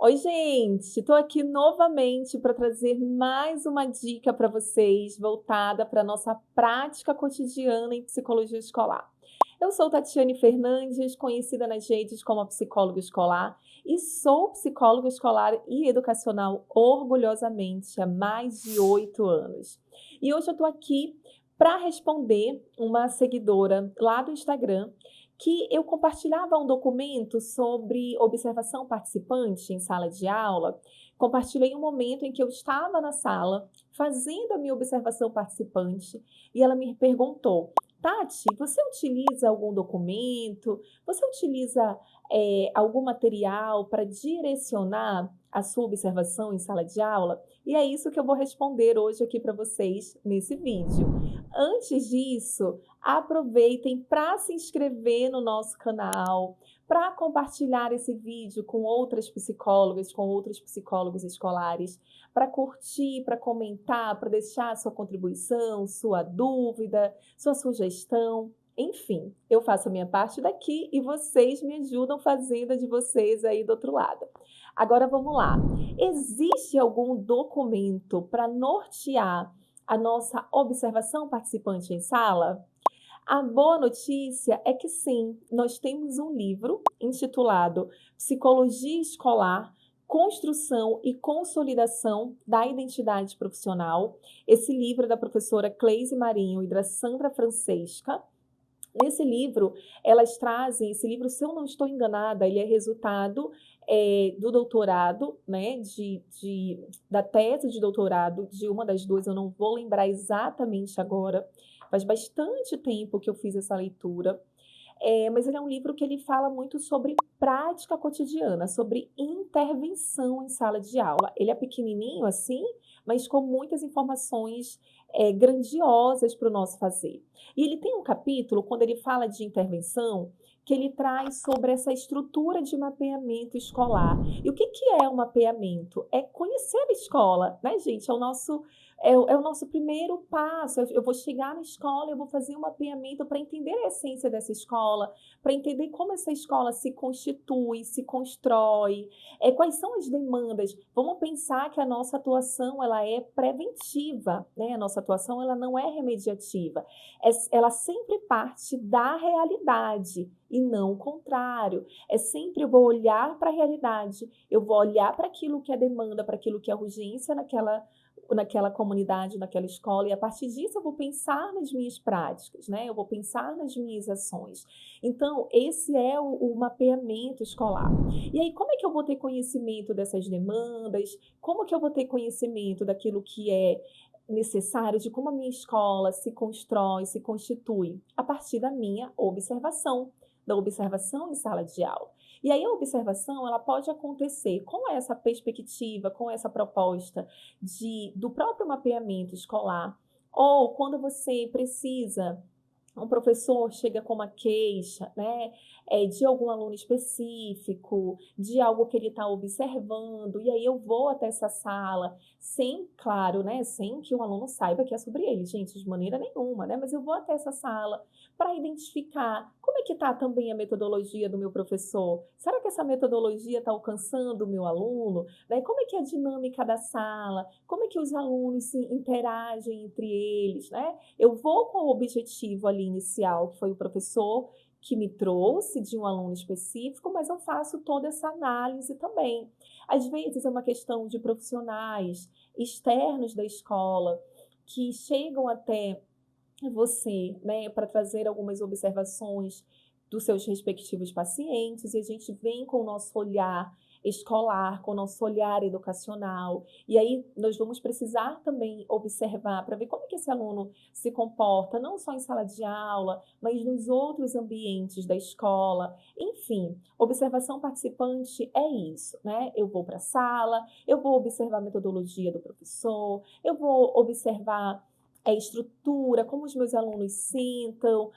Oi, gente, estou aqui novamente para trazer mais uma dica para vocês, voltada para a nossa prática cotidiana em psicologia escolar. Eu sou Tatiane Fernandes, conhecida nas redes como a psicóloga escolar, e sou psicóloga escolar e educacional orgulhosamente há mais de 8 anos. E hoje eu estou aqui para responder uma seguidora lá do Instagram que eu compartilhava um documento sobre observação participante em sala de aula. Compartilhei um momento em que eu estava na sala fazendo a minha observação participante e ela me perguntou: Tati, você utiliza algum documento? Você utiliza algum material para direcionar a sua observação em sala de aula? E é isso que eu vou responder hoje aqui para vocês nesse vídeo. Antes disso, aproveitem para se inscrever no nosso canal, para compartilhar esse vídeo com outras psicólogas, com outros psicólogos escolares, para curtir, para comentar, para deixar sua contribuição, sua dúvida, sua sugestão. Enfim, eu faço a minha parte daqui e vocês me ajudam fazendo a de vocês aí do outro lado. Agora vamos lá. Existe algum documento para nortear a nossa observação participante em sala? A boa notícia é que sim, nós temos um livro intitulado Psicologia Escolar, Construção e Consolidação da Identidade Profissional. Esse livro é da professora Cleise Marinho e da Sandra Francesca. Nesse livro, elas trazem, esse livro, se eu não estou enganada, ele é resultado do doutorado, né, da tese de doutorado de uma das duas, eu não vou lembrar exatamente agora, faz bastante tempo que eu fiz essa leitura, mas ele é um livro que ele fala muito sobre prática cotidiana, sobre intervenção em sala de aula. Ele é pequenininho assim, mas com muitas informações grandiosas para o nosso fazer. E ele tem um capítulo, quando ele fala de intervenção, que ele traz sobre essa estrutura de mapeamento escolar. E o que é um mapeamento? É conhecer a escola, né, gente? É o nosso primeiro passo. Eu vou chegar na escola, eu vou fazer um mapeamento para entender a essência dessa escola, para entender como essa escola se constitui, se constrói, quais são as demandas. Vamos pensar que a nossa atuação ela é preventiva, né? A nossa atuação ela não é remediativa. Ela sempre parte da realidade e não o contrário. É sempre eu vou olhar para a realidade, eu vou olhar para aquilo que é demanda, para aquilo que é urgência naquela comunidade, naquela escola, e a partir disso eu vou pensar nas minhas práticas, né? Eu vou pensar nas minhas ações. Então, esse é o mapeamento escolar. E aí, como é que eu vou ter conhecimento dessas demandas? Como que eu vou ter conhecimento daquilo que é necessário, de como a minha escola se constrói, se constitui? A partir da minha observação, da observação em sala de aula. E aí a observação ela pode acontecer com essa perspectiva, com essa proposta do próprio mapeamento escolar, ou quando você precisa, um professor chega com uma queixa, né, de algum aluno específico, de algo que ele está observando, e aí eu vou até essa sala, sem, claro, né, sem que o aluno saiba que é sobre ele, gente, de maneira nenhuma, né, mas eu vou até essa sala para identificar como é que está também a metodologia do meu professor. Será que essa metodologia está alcançando o meu aluno? Né? Como é que é a dinâmica da sala? Como é que os alunos se interagem entre eles? Né? Eu vou com o objetivo ali inicial, que foi o professor que me trouxe de um aluno específico, mas eu faço toda essa análise também. Às vezes é uma questão de profissionais externos da escola que chegam até você, né, para trazer algumas observações dos seus respectivos pacientes, e a gente vem com o nosso olhar escolar, com o nosso olhar educacional, e aí nós vamos precisar também observar para ver como é que esse aluno se comporta, não só em sala de aula, mas nos outros ambientes da escola. Enfim, observação participante é isso, né? Eu vou para a sala, eu vou observar a metodologia do professor, eu vou observar estrutura, como os meus alunos sentam,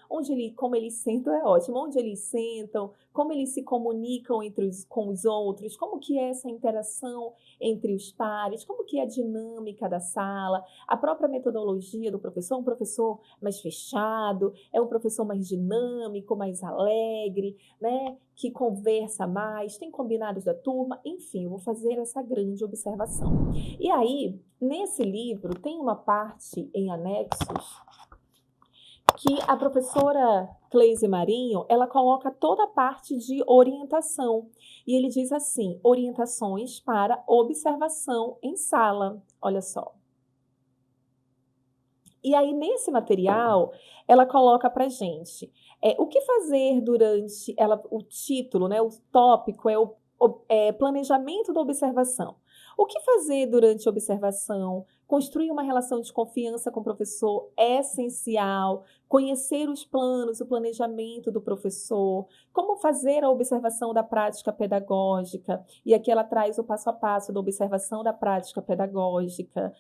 como eles sentam é ótimo, onde eles sentam, como eles se comunicam com os outros, como que é essa interação entre os pares, como que é a dinâmica da sala, a própria metodologia do professor, um professor mais fechado, é um professor mais dinâmico, mais alegre, né, que conversa mais, tem combinados da turma, enfim, eu vou fazer essa grande observação. E aí, nesse livro, tem uma parte em anexos que a professora Cleise Marinho, ela coloca toda a parte de orientação. E ele diz assim, orientações para observação em sala. Olha só. E aí, nesse material, ela coloca para gente o que fazer durante... o título, né, o tópico é planejamento da observação. O que fazer durante a observação? Construir uma relação de confiança com o professor é essencial. Conhecer os planos, o planejamento do professor. Como fazer a observação da prática pedagógica. E aqui ela traz o passo a passo da observação da prática pedagógica.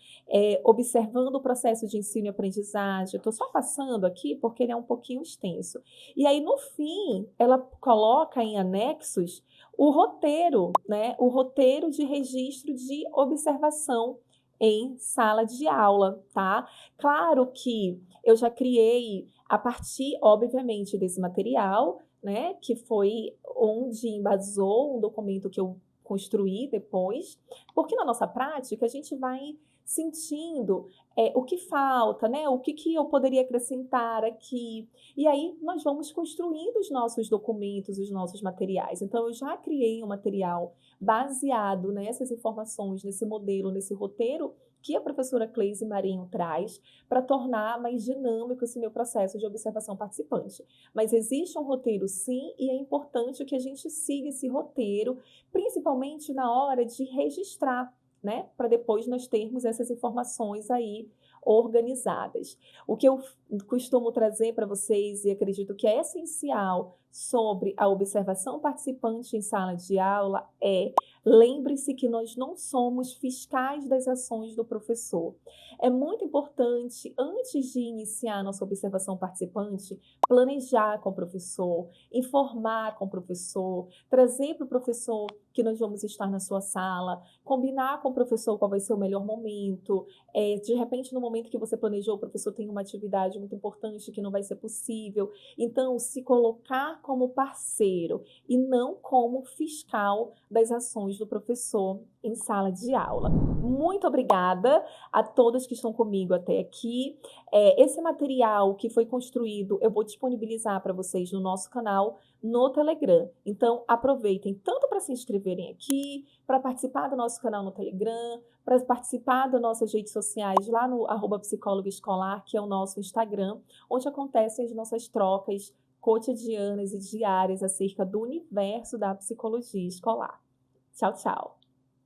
Observando o processo de ensino e aprendizagem. Estou só passando aqui porque ele é um pouquinho extenso. E aí, no fim, ela coloca em anexos o roteiro, né? O roteiro de registro de observação em sala de aula, tá? Claro que eu já criei a partir, obviamente, desse material, né? Que foi onde embasou um documento que eu construí depois, porque na nossa prática a gente vai sentindo o que falta, né? O que eu poderia acrescentar aqui. E aí nós vamos construindo os nossos documentos, os nossos materiais. Então, eu já criei um material baseado nessas informações, nesse modelo, nesse roteiro que a professora Cleise Marinho traz para tornar mais dinâmico esse meu processo de observação participante. Mas existe um roteiro, sim, e é importante que a gente siga esse roteiro, principalmente na hora de registrar, né? Para depois nós termos essas informações aí organizadas. O que eu costumo trazer para vocês, e acredito que é essencial sobre a observação participante em sala de aula lembre-se que nós não somos fiscais das ações do professor. É muito importante, antes de iniciar nossa observação participante, planejar com o professor, informar com o professor, trazer para o professor que nós vamos estar na sua sala, combinar com o professor qual vai ser o melhor momento. De repente, no momento que você planejou, o professor tem uma atividade muito importante que não vai ser possível. Então, se colocar como parceiro e não como fiscal das ações do professor em sala de aula. Muito obrigada a todos que estão comigo até aqui. Esse material que foi construído, eu vou disponibilizar para vocês no nosso canal, no Telegram. Então, aproveitem tanto para se inscreverem aqui, para participar do nosso canal no Telegram, para participar das nossas redes sociais lá no @psicólogoescolar, que é o nosso Instagram, onde acontecem as nossas trocas cotidianas e diárias acerca do universo da psicologia escolar. Tchau, tchau!